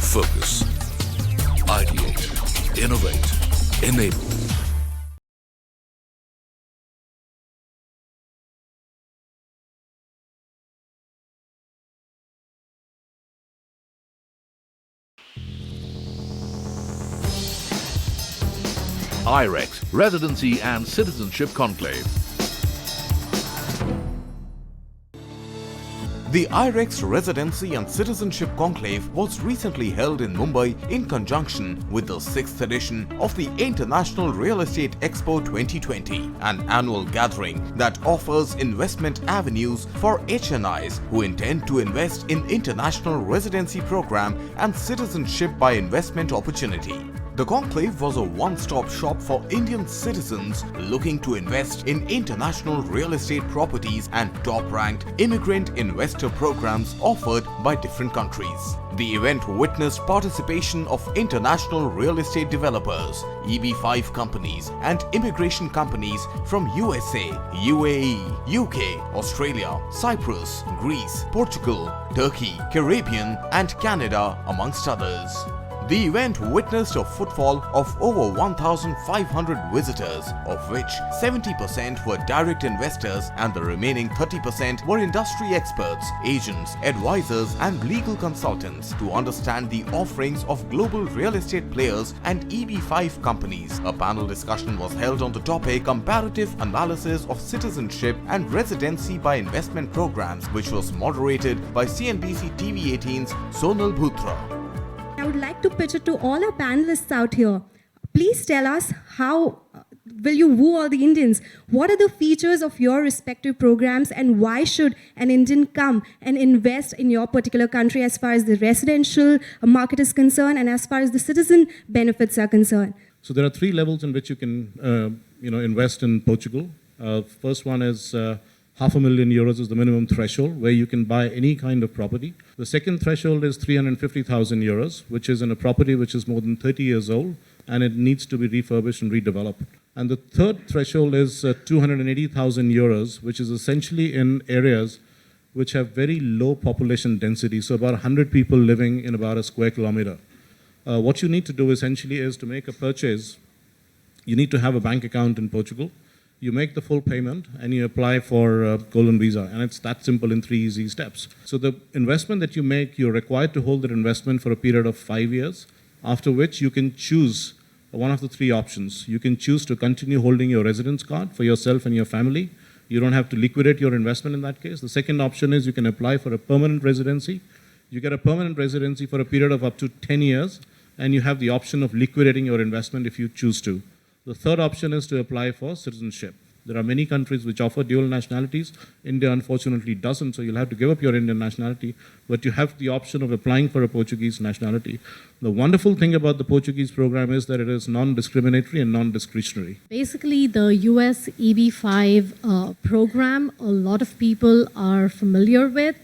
Focus. Ideate. Innovate. Enable. IREX Residency and Citizenship Conclave. The IREX Residency and Citizenship Conclave was recently held in Mumbai in conjunction with the 6th edition of the International Real Estate Expo 2020, an annual gathering that offers investment avenues for HNIs who intend to invest in international residency program and citizenship-by-investment opportunity. The conclave was a one-stop shop for Indian citizens looking to invest in international real estate properties and top-ranked immigrant investor programs offered by different countries. The event witnessed participation of international real estate developers, EB5 companies and immigration companies from USA, UAE, UK, Australia, Cyprus, Greece, Portugal, Turkey, Caribbean and Canada amongst others. The event witnessed a footfall of over 1,500 visitors, of which 70% were direct investors and the remaining 30% were industry experts, agents, advisors and legal consultants to understand the offerings of global real estate players and EB5 companies. A panel discussion was held on the topic Comparative Analysis of Citizenship and Residency by Investment Programs, which was moderated by CNBC TV 18's Sonal Bhutra. I would like to pitch it to all our panelists out here. Please tell us how will you woo all the Indians? What are the features of your respective programs and why should an Indian come and invest in your particular country as far as the residential market is concerned and as far as the citizen benefits are concerned? So there are three levels in which you can invest in Portugal. First one is €500,000 is the minimum threshold where you can buy any kind of property. The second threshold is €350,000, which is in a property which is more than 30 years old and it needs to be refurbished and redeveloped. And the third threshold is €280,000, which is essentially in areas which have very low population density, so about 100 people living in about a square kilometer. What you need to do essentially is to make a purchase. You need to have a bank account in Portugal. You make the full payment and you apply for a golden visa, and it's that simple in 3 easy steps. So the investment that you make, you're required to hold that investment for a period of 5 years, after which you can choose one of the three options. You can choose to continue holding your residence card for yourself and your family. You don't have to liquidate your investment in that case. The second option is you can apply for a permanent residency. You get a permanent residency for a period of up to 10 years, and you have the option of liquidating your investment if you choose to. The third option is to apply for citizenship. There are many countries which offer dual nationalities. India unfortunately doesn't, so you'll have to give up your Indian nationality, but you have the option of applying for a Portuguese nationality. The wonderful thing about the Portuguese program is that it is non-discriminatory and non-discretionary. Basically, the US EB5 program, a lot of people are familiar with.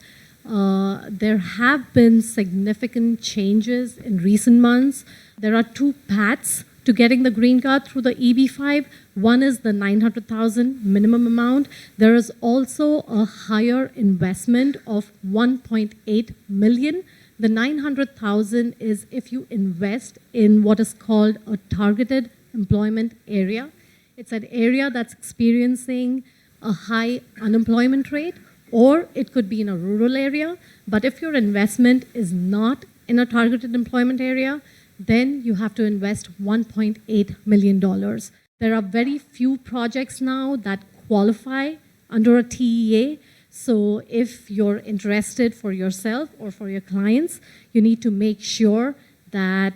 There have been significant changes in recent months. There are two paths to getting the green card through the EB5. One is the 900,000 minimum amount. There is also a higher investment of 1.8 million. The 900,000 is if you invest in what is called a targeted employment area. It's an area that's experiencing a high unemployment rate, or it could be in a rural area. But if your investment is not in a targeted employment area, then you have to invest $1.8 million. There are very few projects now that qualify under a TEA. So if you're interested for yourself or for your clients, you need to make sure that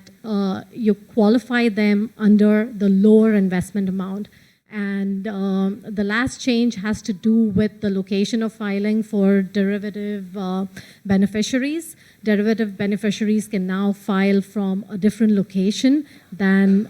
you qualify them under the lower investment amount. And the last change has to do with the location of filing for derivative beneficiaries. Derivative beneficiaries can now file from a different location than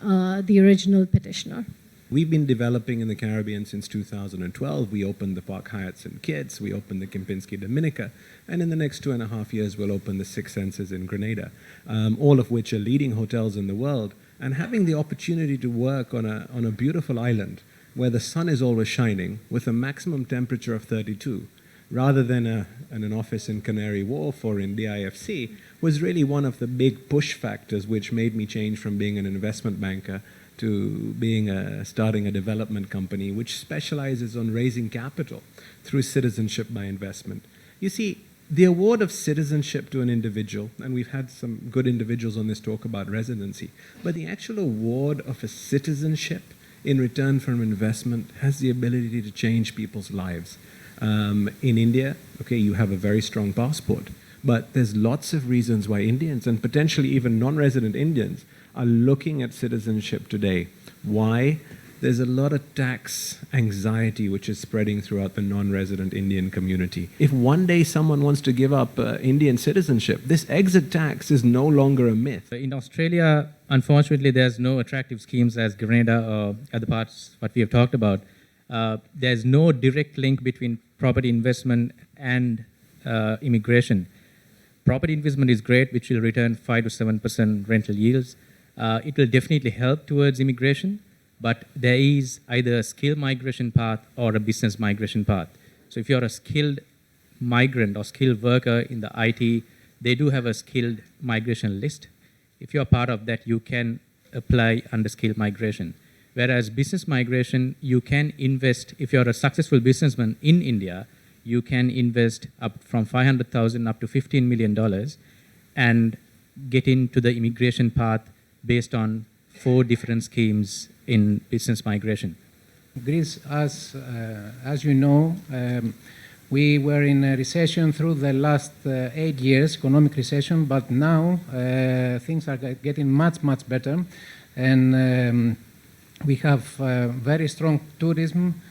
the original petitioner. We've been developing in the Caribbean since 2012. We opened the Park Hyatt St. Kitts, we opened the Kempinski Dominica, and in the next 2.5 years we'll open the Six Senses in Grenada, all of which are leading hotels in the world. And having the opportunity to work on a beautiful island where the sun is always shining with a maximum temperature of 32, rather than and an office in Canary Wharf or in DIFC was really one of the big push factors which made me change from being an investment banker to starting a development company which specializes on raising capital through citizenship-by-investment. You see, the award of citizenship to an individual, and we've had some good individuals on this talk about residency, but the actual award of a citizenship in return for an investment has the ability to change people's lives. In India, okay, you have a very strong passport, but there's lots of reasons why Indians, and potentially even non-resident Indians, are looking at citizenship today. Why? There's a lot of tax anxiety which is spreading throughout the non-resident Indian community. If one day someone wants to give up Indian citizenship, this exit tax is no longer a myth. In Australia, unfortunately, there's no attractive schemes as Grenada or other parts what we have talked about. There's no direct link between property investment and immigration. Property investment is great, which will return 5 to 7% rental yields. It will definitely help towards immigration, but there is either a skilled migration path or a business migration path. So if you're a skilled migrant or skilled worker in the IT, they do have a skilled migration list. If you're part of that, you can apply under skilled migration. Whereas business migration, you can invest, if you're a successful businessman in India, you can invest up from $500,000 up to $15 million and get into the immigration path based on 4 different schemes in business migration. Greece, as you know, we were in a recession through the last 8 years, economic recession, but now things are getting much, much better. And we have very strong tourism.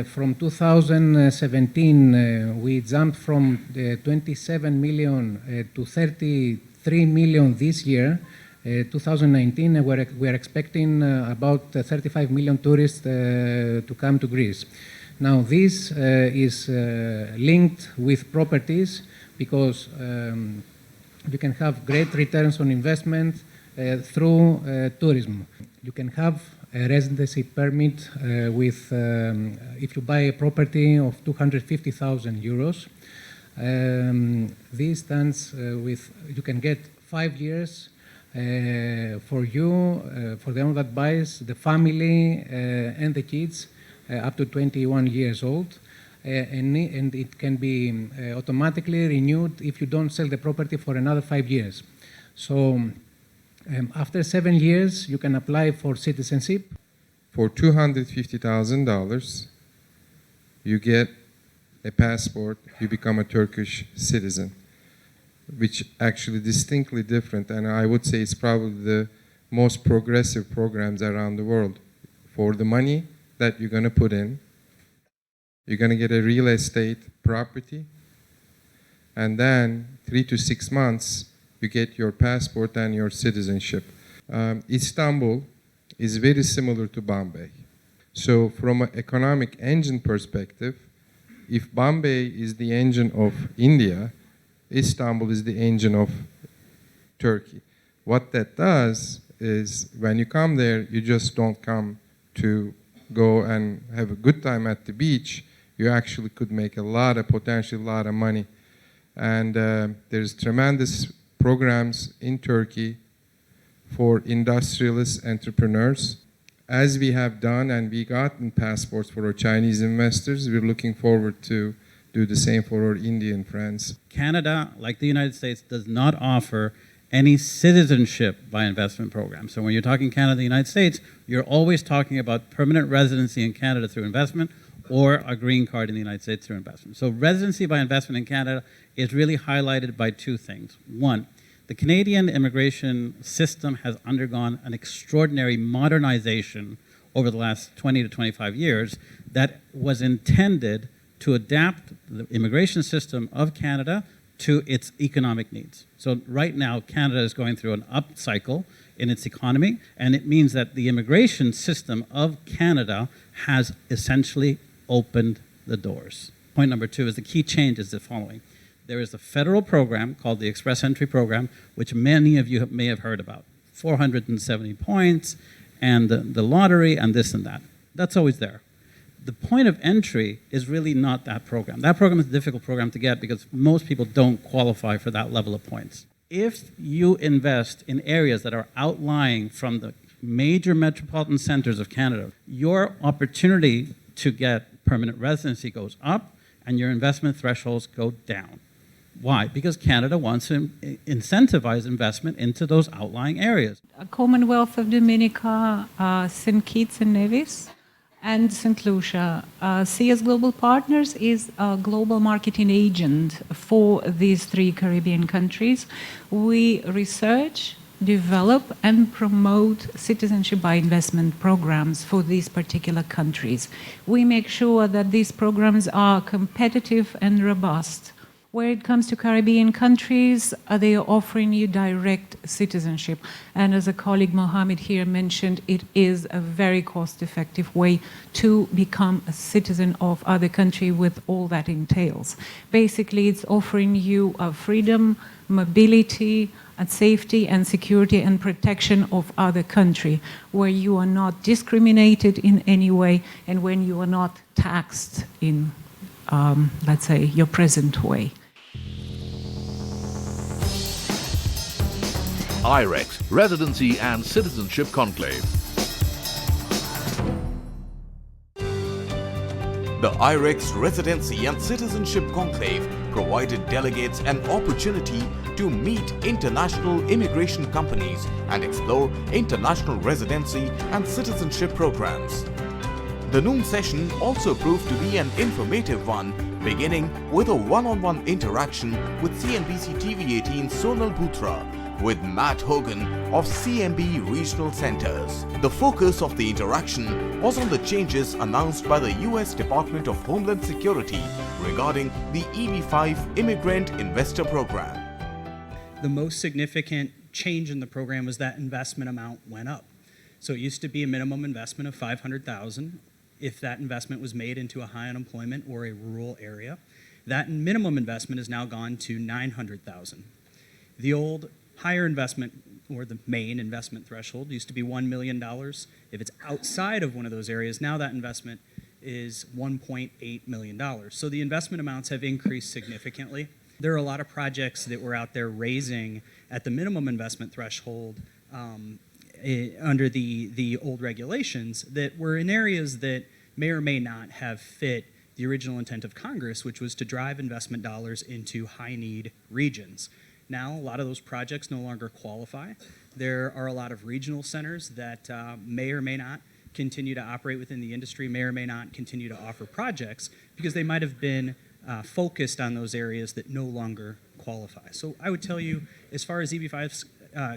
From 2017, we jumped from 27 million to 33 million this year. 2019, we're expecting about 35 million tourists to come to Greece. Now, this is linked with properties because you can have great returns on investment through tourism. You can have a residency permit with, if you buy a property of 250,000 euros, this stands with, you can get 5 years for you, for the owner that buys, the family and the kids up to 21 years old. And it can be automatically renewed if you don't sell the property for another 5 years. So after 7 years, you can apply for citizenship. For $250,000, you get a passport, you become a Turkish citizen, which actually distinctly different, and I would say it's probably the most progressive programs around the world. For the money that you're going to put in, you're going to get a real estate property, and then 3 to 6 months, you get your passport and your citizenship. Istanbul is very similar to Bombay. So from an economic engine perspective, if Bombay is the engine of India, Istanbul is the engine of Turkey. What that does is when you come there, you just don't come to go and have a good time at the beach. You actually could make potentially a lot of money. And there's tremendous programs in Turkey for industrialist entrepreneurs. As we have done and we gotten passports for our Chinese investors, we're looking forward to do the same for our Indian friends. Canada, like the United States, does not offer any citizenship-by-investment program. So when you're talking Canada, the United States, you're always talking about permanent residency in Canada through investment or a green card in the United States through investment. So residency by investment in Canada is really highlighted by 2 things. One, the Canadian immigration system has undergone an extraordinary modernization over the last 20 to 25 years that was intended to adapt the immigration system of Canada to its economic needs. So right now, Canada is going through an up cycle in its economy, and it means that the immigration system of Canada has essentially opened the doors. Point number 2 is the key change is the following. There is a federal program called the Express Entry Program, which many of you may have heard about. 470 points, and the lottery, and this and that. That's always there. the point of entry is really not that program. That program is a difficult program to get because most people don't qualify for that level of points. If you invest in areas that are outlying from the major metropolitan centers of Canada, your opportunity to get permanent residency goes up and your investment thresholds go down. Why? Because Canada wants to incentivize investment into those outlying areas. Commonwealth of Dominica, St. Kitts and Nevis, and St. Lucia. CS Global Partners is a global marketing agent for these three Caribbean countries. We research, develop, and promote citizenship-by-investment programs for these particular countries. We make sure that these programs are competitive and robust. Where it comes to Caribbean countries, they are offering you direct citizenship. And as a colleague Mohammed here mentioned, it is a very cost-effective way to become a citizen of other country with all that entails. Basically, it's offering you freedom, mobility, and safety and security and protection of other country, where you are not discriminated in any way and when you are not taxed in, let's say, your present way. IREX Residency and Citizenship Conclave. The IREX Residency and Citizenship Conclave provided delegates an opportunity to meet international immigration companies and explore international residency and citizenship programs. The noon session also proved to be an informative one, beginning with a one-on-one interaction with CNBC TV 18's Sonal Bhutra with Matt Hogan of CMB Regional Centers. The focus of the interaction was on the changes announced by the US Department of Homeland Security regarding the EB-5 Immigrant Investor Program. The most significant change in the program was that investment amount went up. So it used to be a minimum investment of $500,000 if that investment was made into a high unemployment or a rural area. That minimum investment has now gone to $900,000. The old higher investment, or the main investment threshold, used to be $1 million. If it's outside of one of those areas, now that investment is $1.8 million. So the investment amounts have increased significantly. There are a lot of projects that were out there raising at the minimum investment threshold under the old regulations that were in areas that may or may not have fit the original intent of Congress, which was to drive investment dollars into high-need regions. Now, a lot of those projects no longer qualify. There are a lot of regional centers that may or may not continue to operate within the industry, may or may not continue to offer projects because they might have been focused on those areas that no longer qualify. So I would tell you, as far as EB-5 is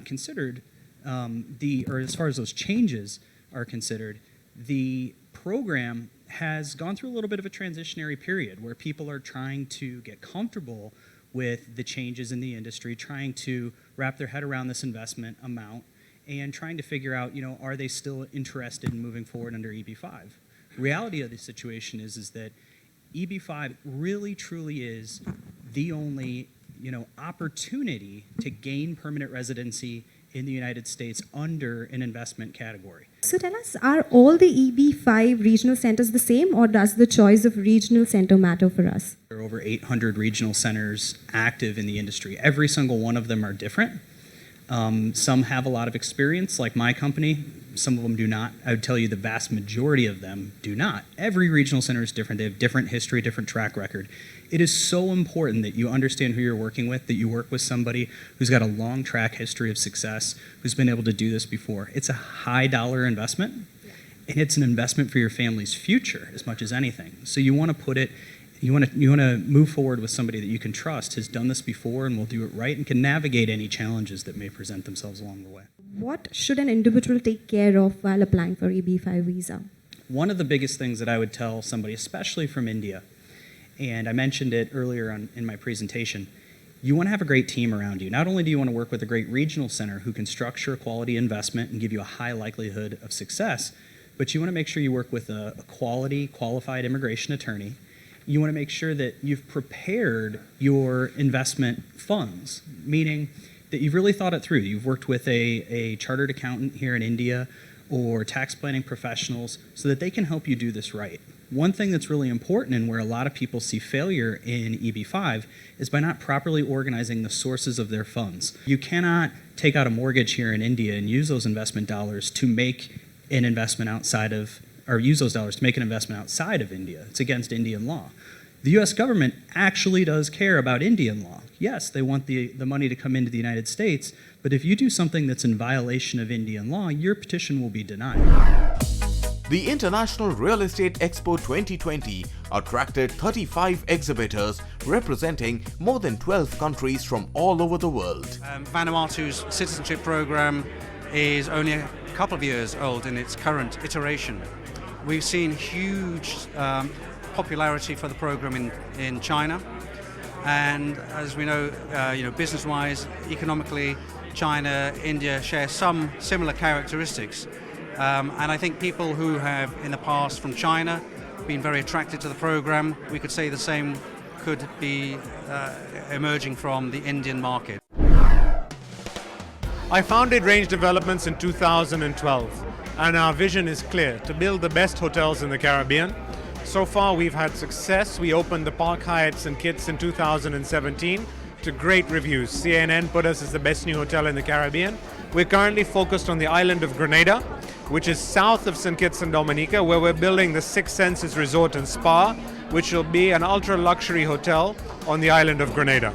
considered, or as far as those changes are considered, the program has gone through a little bit of a transitionary period where people are trying to get comfortable with the changes in the industry, trying to wrap their head around this investment amount, and trying to figure out, are they still interested in moving forward under EB-5? Reality of the situation is that EB-5 really truly is the only, opportunity to gain permanent residency in the United States under an investment category. So tell us, are all the EB-5 regional centers the same, or does the choice of regional center matter for us? There are over 800 regional centers active in the industry. Every single one of them are different. Some have a lot of experience, like my company. Some of them do not. I would tell you the vast majority of them do not. Every regional center is different. They have different history, different track record. It is so important that you understand who you're working with, that you work with somebody who's got a long track history of success, who's been able to do this before. It's a high dollar investment, and it's an investment for your family's future as much as anything. So you want to put it, you want to move forward with somebody that you can trust, has done this before and will do it right, and can navigate any challenges that may present themselves along the way. What should an individual take care of while applying for EB-5 visa? One of the biggest things that I would tell somebody, especially from India, and I mentioned it earlier in my presentation, you want to have a great team around you. Not only do you want to work with a great regional center who can structure quality investment and give you a high likelihood of success, but you want to make sure you work with a qualified immigration attorney. You want to make sure that you've prepared your investment funds, meaning that you've really thought it through. You've worked with a chartered accountant here in India or tax planning professionals so that they can help you do this right. One thing that's really important and where a lot of people see failure in EB5 is by not properly organizing the sources of their funds. You cannot take out a mortgage here in India and use those investment dollars to make an investment outside of, or use those dollars to make an investment outside of India. It's against Indian law. The US government actually does care about Indian law. Yes, they want the money to come into the United States, but if you do something that's in violation of Indian law, your petition will be denied. The International Real Estate Expo 2020 attracted 35 exhibitors representing more than 12 countries from all over the world. Vanuatu's citizenship program is only a couple of years old in its current iteration. We've seen huge popularity for the program in China, and as we know, business-wise, economically, China, India share some similar characteristics. And I think people who have in the past from China been very attracted to the program, we could say the same could be emerging from the Indian market. I founded Range Developments in 2012, and our vision is clear: to build the best hotels in the Caribbean. So far we've had success. We opened the Park Hyatt St. Kitts in 2017 to great reviews. CNN put us as the best new hotel in the Caribbean. We're currently focused on the island of Grenada, which is south of St. Kitts and Dominica, where we're building the Six Senses Resort and Spa, which will be an ultra-luxury hotel on the island of Grenada.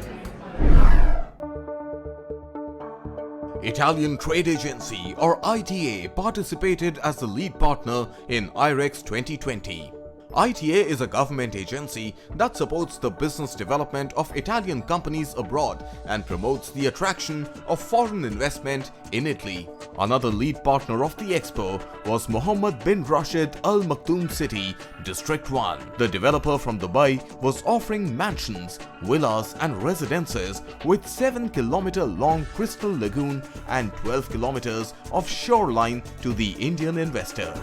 Italian Trade Agency, or ITA, participated as the lead partner in IREX 2020. ITA is a government agency that supports the business development of Italian companies abroad and promotes the attraction of foreign investment in Italy. Another lead partner of the expo was Mohammed bin Rashid Al Maktoum City, District 1. The developer from Dubai was offering mansions, villas and residences with 7-kilometer long Crystal Lagoon and 12 kilometers of shoreline to the Indian investor.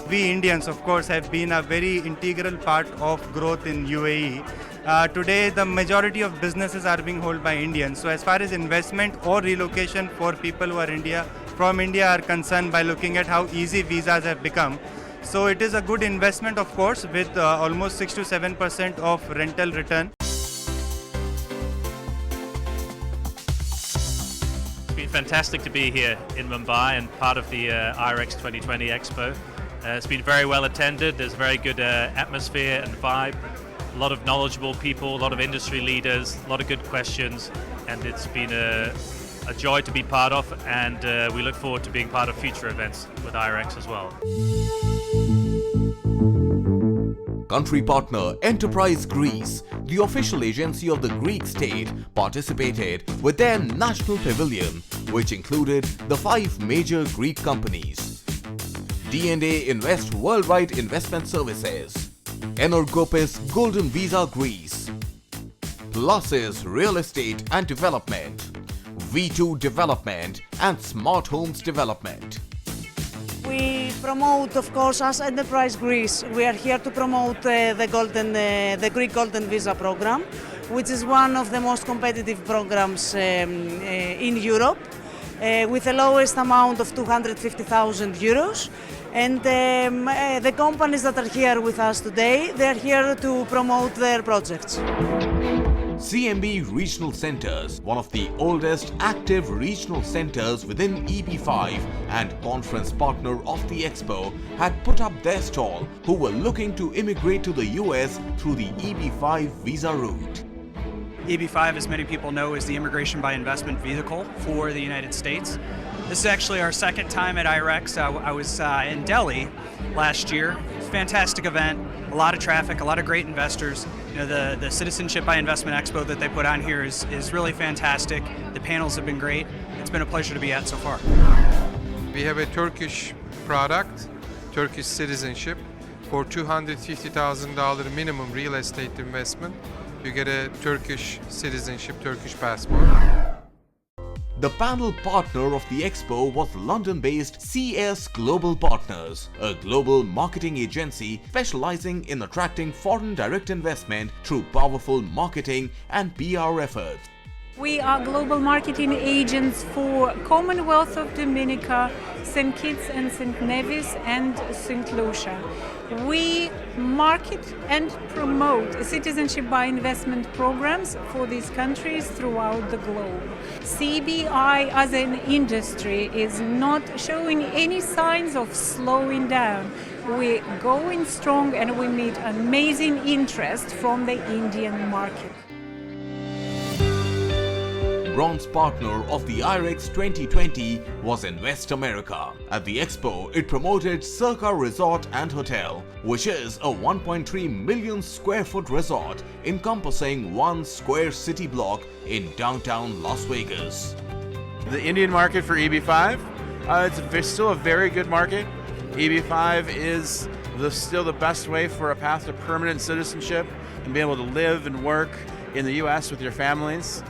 We Indians, of course, have been a very integral part of growth in UAE. Today, the majority of businesses are being held by Indians. So as far as investment or relocation for people who are from India are concerned, by looking at how easy visas have become. So it is a good investment, of course, with almost 6 to 7% of rental return. It's been fantastic to be here in Mumbai and part of the IREX 2020 Expo. It's been very well attended. There's a very good atmosphere and vibe. A lot of knowledgeable people, a lot of industry leaders, a lot of good questions, and it's been a joy to be part of, and we look forward to being part of future events with IREX as well. Country partner Enterprise Greece, the official agency of the Greek state, participated with their national pavilion, which included the 5 major Greek companies: D&A Invest Worldwide Investment Services, Energopis Golden Visa Greece, Pluses Real Estate and Development, V2 Development and Smart Homes Development. We promote, of course, as Enterprise Greece, we are here to promote the Greek Golden Visa program, which is one of the most competitive programs in Europe, with the lowest amount of 250,000 euros. And the companies that are here with us today, they are here to promote their projects. CMB Regional Centers, one of the oldest active regional centers within EB5 and conference partner of the expo, had put up their stall who were looking to immigrate to the US through the EB5 visa route. EB5, as many people know, is the immigration by investment vehicle for the United States. This is actually our second time at IREX. I was in Delhi last year. Fantastic event, a lot of traffic, a lot of great investors. You know, the Citizenship-By-Investment Expo that they put on here is really fantastic. The panels have been great. It's been a pleasure to be at so far. We have a Turkish product, Turkish citizenship, for $250,000 minimum real estate investment. You get a Turkish citizenship, Turkish passport. The panel partner of the expo was London-based CS Global Partners, a global marketing agency specializing in attracting foreign direct investment through powerful marketing and PR efforts. We are global marketing agents for Commonwealth of Dominica, St. Kitts and St. Nevis, and St. Lucia. We market and promote citizenship-by-investment programs for these countries throughout the globe. CBI as an industry is not showing any signs of slowing down. We're going strong and we meet amazing interest from the Indian market. Bronze partner of the IREX 2020 was Invest America. At the expo, it promoted Circa Resort and Hotel, which is a 1.3 million square foot resort encompassing 1 square city block in downtown Las Vegas. The Indian market for EB5, it's still a very good market. EB5 is still the best way for a path to permanent citizenship and be able to live and work in the U.S. with your families.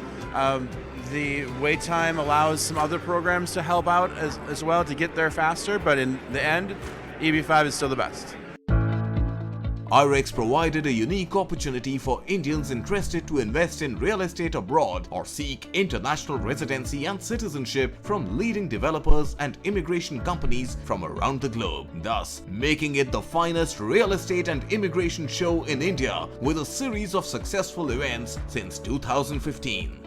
The wait time allows some other programs to help out as well to get there faster, but in the end, EB5 is still the best. IREX provided a unique opportunity for Indians interested to invest in real estate abroad or seek international residency and citizenship from leading developers and immigration companies from around the globe, thus making it the finest real estate and immigration show in India with a series of successful events since 2015.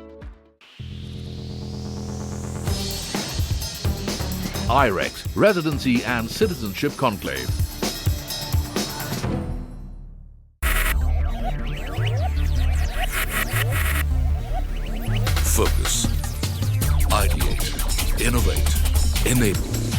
IREX Residency and Citizenship Conclave. Focus, ideate, innovate, enable.